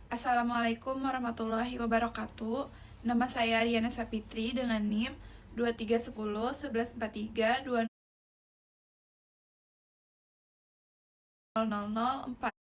Assalamualaikum warahmatullahi wabarakatuh. Nama saya Ariana Sapitri dengan NIM 2310 1143 200004.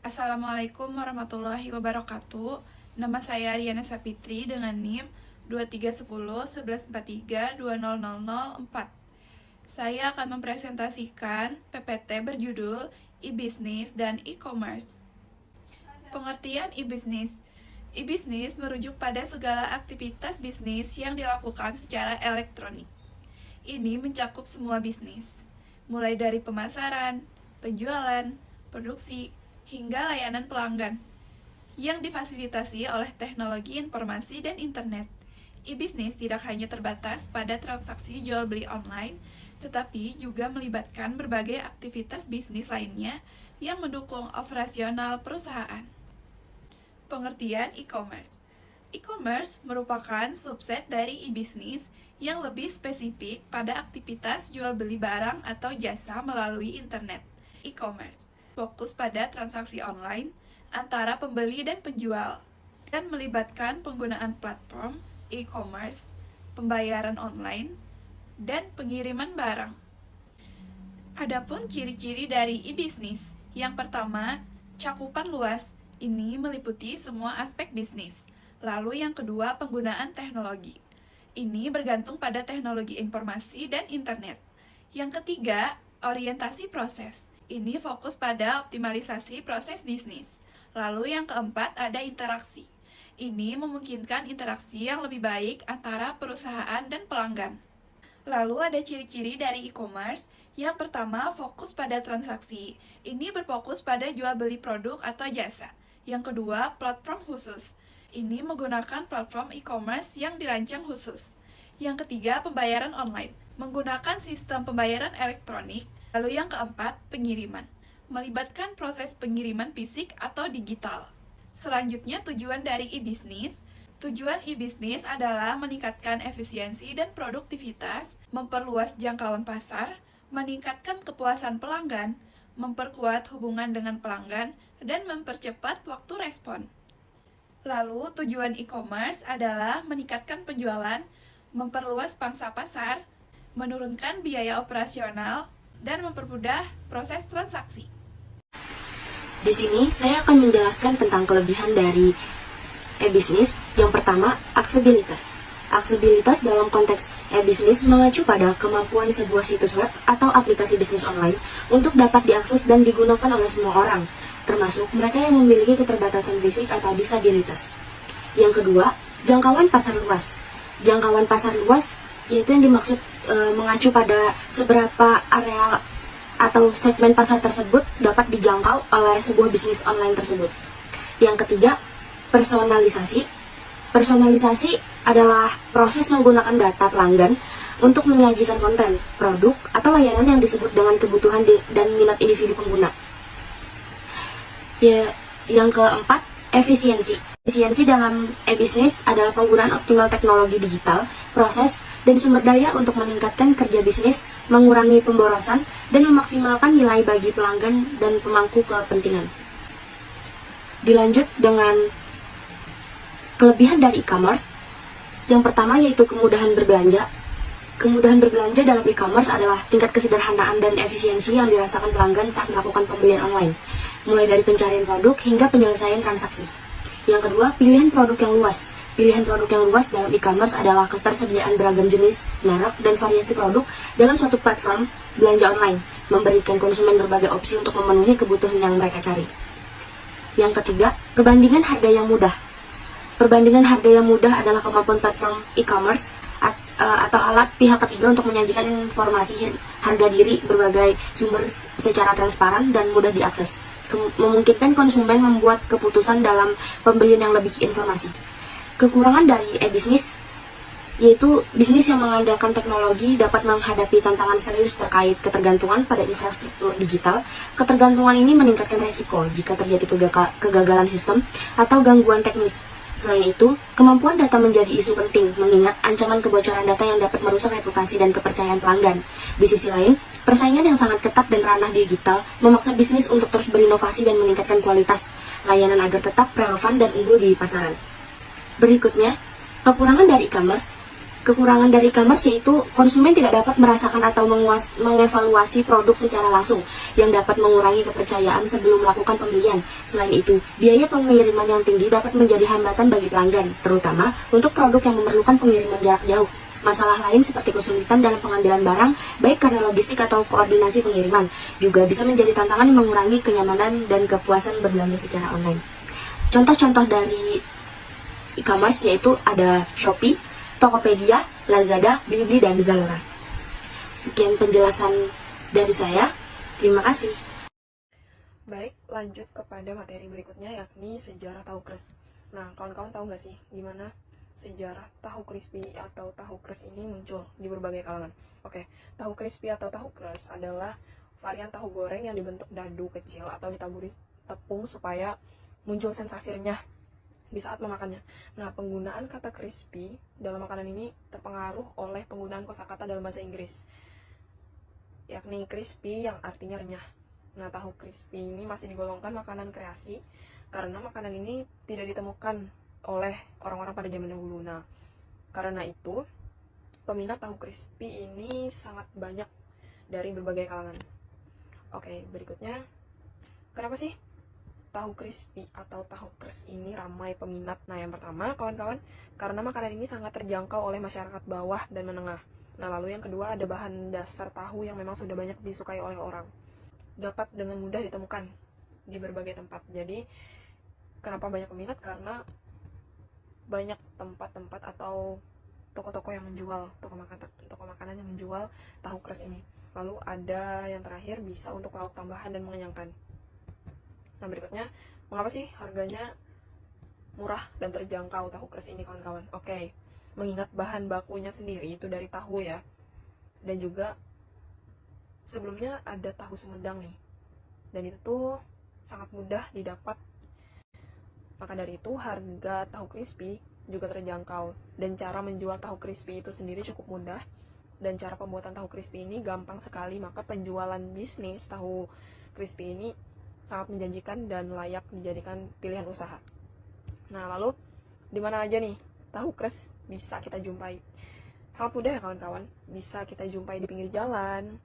Assalamualaikum warahmatullahi wabarakatuh. Nama saya Ariana Sapitri dengan NIM 2310 1143 200004. Saya akan mempresentasikan PPT berjudul e-business dan e-commerce. Pengertian e-business. E-business merujuk pada segala aktivitas bisnis yang dilakukan secara elektronik. Ini mencakup semua bisnis, mulai dari pemasaran, penjualan, produksi, hingga layanan pelanggan, yang difasilitasi oleh teknologi informasi dan internet. E-business tidak hanya terbatas pada transaksi jual-beli online, tetapi juga melibatkan berbagai aktivitas bisnis lainnya yang mendukung operasional perusahaan. Pengertian e-commerce. E-commerce merupakan subset dari e-business yang lebih spesifik pada aktivitas jual-beli barang atau jasa melalui internet. E-commerce fokus pada transaksi online antara pembeli dan penjual, dan melibatkan penggunaan platform e-commerce, pembayaran online, dan pengiriman barang. Adapun ciri-ciri dari e-business, yang pertama, cakupan luas. Ini meliputi semua aspek bisnis. Lalu yang kedua, penggunaan teknologi. Ini bergantung pada teknologi informasi dan internet. Yang ketiga, orientasi proses. Ini fokus pada optimalisasi proses bisnis. Lalu yang keempat, ada interaksi. Ini memungkinkan interaksi yang lebih baik antara perusahaan dan pelanggan. Lalu ada ciri-ciri dari e-commerce. Yang pertama, fokus pada transaksi. Ini berfokus pada jual beli produk atau jasa. Yang kedua, platform khusus. Ini menggunakan platform e-commerce yang dirancang khusus. Yang ketiga, pembayaran online, menggunakan sistem pembayaran elektronik. Lalu yang keempat, pengiriman, melibatkan proses pengiriman fisik atau digital. Selanjutnya, tujuan dari e-business. Tujuan e-business adalah meningkatkan efisiensi dan produktivitas, memperluas jangkauan pasar, meningkatkan kepuasan pelanggan, memperkuat hubungan dengan pelanggan, dan mempercepat waktu respon. Lalu, tujuan e-commerce adalah meningkatkan penjualan, memperluas pangsa pasar, menurunkan biaya operasional, dan mempermudah proses transaksi. Di sini saya akan menjelaskan tentang kelebihan dari e-business. Yang pertama, aksesibilitas. Aksesibilitas dalam konteks e-business mengacu pada kemampuan sebuah situs web atau aplikasi bisnis online untuk dapat diakses dan digunakan oleh semua orang, termasuk mereka yang memiliki keterbatasan fisik atau disabilitas. Yang kedua, jangkauan pasar luas. Jangkauan pasar luas yaitu yang dimaksud mengacu pada seberapa area atau segmen pasar tersebut dapat dijangkau oleh sebuah bisnis online tersebut. Yang ketiga, personalisasi. Personalisasi adalah proses menggunakan data pelanggan untuk menyajikan konten, produk, atau layanan yang disebut dengan kebutuhan dan minat individu pengguna. Yang keempat, efisiensi. Efisiensi dalam e-business adalah penggunaan optimal teknologi digital, proses, dan sumber daya untuk meningkatkan kerja bisnis, mengurangi pemborosan, dan memaksimalkan nilai bagi pelanggan dan pemangku kepentingan. Dilanjut dengan kelebihan dari e-commerce. Yang pertama yaitu kemudahan berbelanja. Kemudahan berbelanja dalam e-commerce adalah tingkat kesederhanaan dan efisiensi yang dirasakan pelanggan saat melakukan pembelian online, mulai dari pencarian produk hingga penyelesaian transaksi. Yang kedua, pilihan produk yang luas. Pilihan produk yang luas dalam e-commerce adalah ketersediaan beragam jenis, merek, dan variasi produk dalam suatu platform belanja online, memberikan konsumen berbagai opsi untuk memenuhi kebutuhan yang mereka cari. Yang ketiga, perbandingan harga yang mudah. Perbandingan harga yang mudah adalah kemampuan platform e-commerce atau alat pihak ketiga untuk menyajikan informasi harga diri berbagai sumber secara transparan dan mudah diakses, memungkinkan konsumen membuat keputusan dalam pembelian yang lebih informasi. Kekurangan dari e-business yaitu bisnis yang mengandalkan teknologi dapat menghadapi tantangan serius terkait ketergantungan pada infrastruktur digital. Ketergantungan ini meningkatkan resiko jika terjadi kegagalan sistem atau gangguan teknis. Selain itu, kemampuan data menjadi isu penting mengingat ancaman kebocoran data yang dapat merusak reputasi dan kepercayaan pelanggan. Di sisi lain, Persaingan yang sangat ketat dan ranah digital memaksa bisnis untuk terus berinovasi dan meningkatkan kualitas layanan agar tetap relevan dan unggul di pasaran. Berikutnya, kekurangan dari e-commerce. Kekurangan dari e-commerce yaitu konsumen tidak dapat merasakan atau mengevaluasi produk secara langsung, yang dapat mengurangi kepercayaan sebelum melakukan pembelian. Selain itu, biaya pengiriman yang tinggi dapat menjadi hambatan bagi pelanggan, terutama untuk produk yang memerlukan pengiriman jarak jauh. Masalah lain seperti kesulitan dalam pengambilan barang, baik karena logistik atau koordinasi pengiriman, juga bisa menjadi tantangan yang mengurangi kenyamanan dan kepuasan berbelanja secara online. Contoh-contoh dari e-commerce yaitu ada Shopee, Tokopedia, Lazada, Blibli, dan Zalora. Sekian penjelasan dari saya. Terima kasih. Baik, lanjut kepada materi berikutnya yakni sejarah tahu crush. Nah, kawan-kawan tahu nggak sih gimana sejarah tahu crispy atau tahu crush ini muncul di berbagai kalangan? Oke, tahu crispy atau tahu crush adalah varian tahu goreng yang dibentuk dadu kecil atau ditaburi tepung supaya muncul sensasi renyah di saat memakannya. Nah, penggunaan kata crispy dalam makanan ini terpengaruh oleh penggunaan kosakata dalam bahasa Inggris, yakni crispy yang artinya renyah. Nah, tahu crispy ini masih digolongkan makanan kreasi karena makanan ini tidak ditemukan oleh orang-orang pada zaman dahulu. Nah, karena itu peminat tahu crispy ini sangat banyak dari berbagai kalangan. Oke, berikutnya, kenapa sih tahu crispy atau tahu crush ini ramai peminat? Nah, yang pertama, kawan-kawan, karena makanan ini sangat terjangkau oleh masyarakat bawah dan menengah. Nah, lalu yang kedua, ada bahan dasar tahu yang memang sudah banyak disukai oleh orang, dapat dengan mudah ditemukan di berbagai tempat. Jadi, kenapa banyak peminat? Karena banyak tempat-tempat atau toko-toko yang menjual, toko makanan yang menjual tahu crush ini. Lalu ada yang terakhir, bisa untuk lauk tambahan dan mengenyangkan. Nah, berikutnya, mengapa sih harganya murah dan terjangkau tahu crush ini, kawan-kawan? Oke, mengingat bahan bakunya sendiri itu dari tahu ya, dan juga sebelumnya ada tahu Sumedang nih, dan itu tuh sangat mudah didapat. Maka dari itu harga tahu crispy juga terjangkau, dan cara menjual tahu crispy itu sendiri cukup mudah, dan cara pembuatan tahu crispy ini gampang sekali. Maka penjualan bisnis tahu crispy ini sangat menjanjikan dan layak dijadikan pilihan usaha. Nah, lalu di mana aja nih tahu crush bisa kita jumpai? Sangat mudah ya, kawan-kawan. Bisa kita jumpai di pinggir jalan,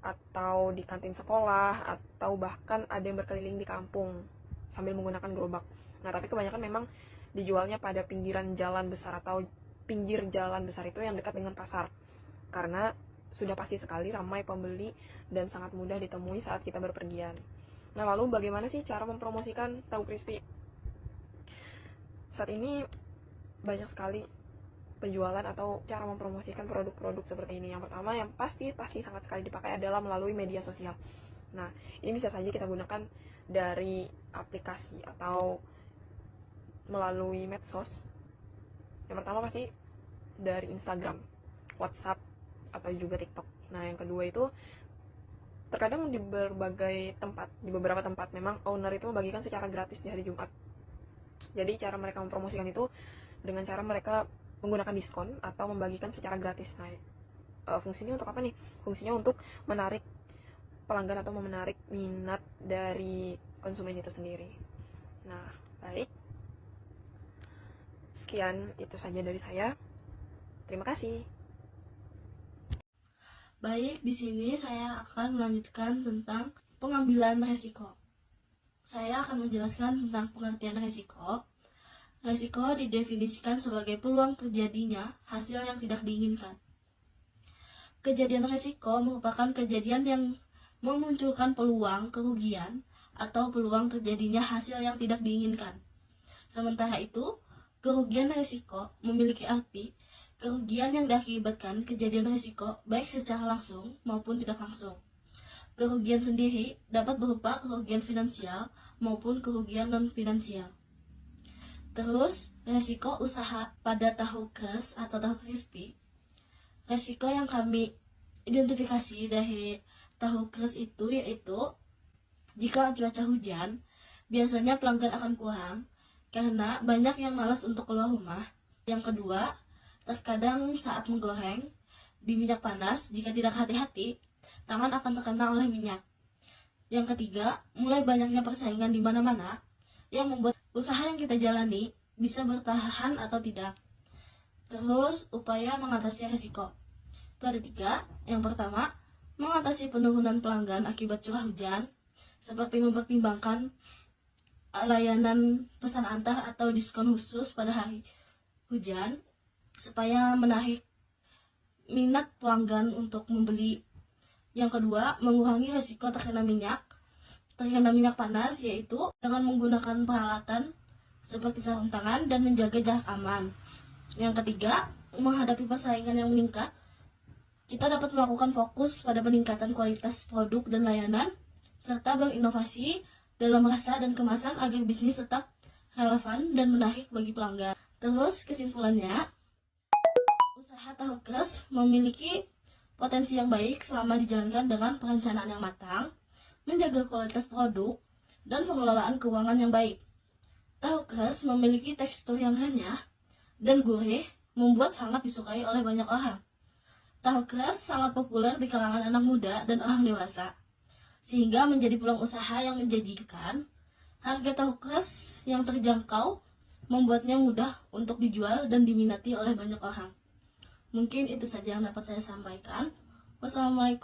atau di kantin sekolah, atau bahkan ada yang berkeliling di kampung sambil menggunakan gerobak. Nah, tapi kebanyakan memang dijualnya pada pinggiran jalan besar atau pinggir jalan besar itu yang dekat dengan pasar, karena sudah pasti sekali ramai pembeli dan sangat mudah ditemui saat kita berpergian. Nah, lalu bagaimana sih cara mempromosikan tahu crispy? Saat ini banyak sekali penjualan atau cara mempromosikan produk-produk seperti ini. Yang pertama, yang pasti sangat sekali dipakai adalah melalui media sosial. Nah, ini bisa saja kita gunakan dari aplikasi atau melalui medsos. Yang pertama pasti dari Instagram, WhatsApp, atau juga TikTok. Nah, yang kedua itu terkadang di beberapa tempat memang owner itu membagikan secara gratis di hari Jumat. Jadi cara mereka mempromosikan itu dengan cara mereka menggunakan diskon atau membagikan secara gratis. Nah, fungsinya untuk apa nih? Fungsinya untuk menarik pelanggan atau menarik minat dari konsumen itu sendiri. Nah, baik. Sekian itu saja dari saya. Terima kasih. Baik, di sini saya akan melanjutkan tentang pengambilan resiko. Saya akan menjelaskan tentang pengertian resiko. Resiko didefinisikan sebagai peluang terjadinya hasil yang tidak diinginkan. Kejadian resiko merupakan kejadian yang memunculkan peluang kerugian atau peluang terjadinya hasil yang tidak diinginkan. Sementara itu, kerugian resiko memiliki arti kerugian yang diakibatkan kejadian risiko baik secara langsung maupun tidak langsung. Kerugian sendiri dapat berupa kerugian finansial maupun kerugian non-finansial. Terus, resiko usaha pada tahu crush atau tahu crispy. Resiko yang kami identifikasi dari tahu crush itu yaitu jika cuaca hujan, biasanya pelanggan akan kurang karena banyak yang malas untuk keluar rumah. Yang kedua, terkadang saat menggoreng di minyak panas, jika tidak hati-hati, tangan akan terkena oleh minyak. Yang ketiga, mulai banyaknya persaingan di mana-mana yang membuat usaha yang kita jalani bisa bertahan atau tidak. Terus, upaya mengatasi risiko. Itu ada 3. Yang pertama, mengatasi penurunan pelanggan akibat curah hujan, seperti mempertimbangkan layanan pesan antar atau diskon khusus pada hari hujan, supaya menarik minat pelanggan untuk membeli. Yang kedua, mengurangi risiko terkena minyak panas, yaitu dengan menggunakan peralatan seperti sarung tangan dan menjaga jarak aman. Yang ketiga, menghadapi persaingan yang meningkat, kita dapat melakukan fokus pada peningkatan kualitas produk dan layanan, serta berinovasi dalam rasa dan kemasan agar bisnis tetap relevan dan menarik bagi pelanggan. Terus kesimpulannya, usaha tahu keras memiliki potensi yang baik selama dijalankan dengan perencanaan yang matang, menjaga kualitas produk, dan pengelolaan keuangan yang baik. Tahu keras memiliki tekstur yang renyah dan gurih, membuat sangat disukai oleh banyak orang. Tahu keras sangat populer di kalangan anak muda dan orang dewasa, sehingga menjadi peluang usaha yang menjanjikan. Harga tahu keras yang terjangkau membuatnya mudah untuk dijual dan diminati oleh banyak orang. Mungkin itu saja yang dapat saya sampaikan. Wassalamualaikum.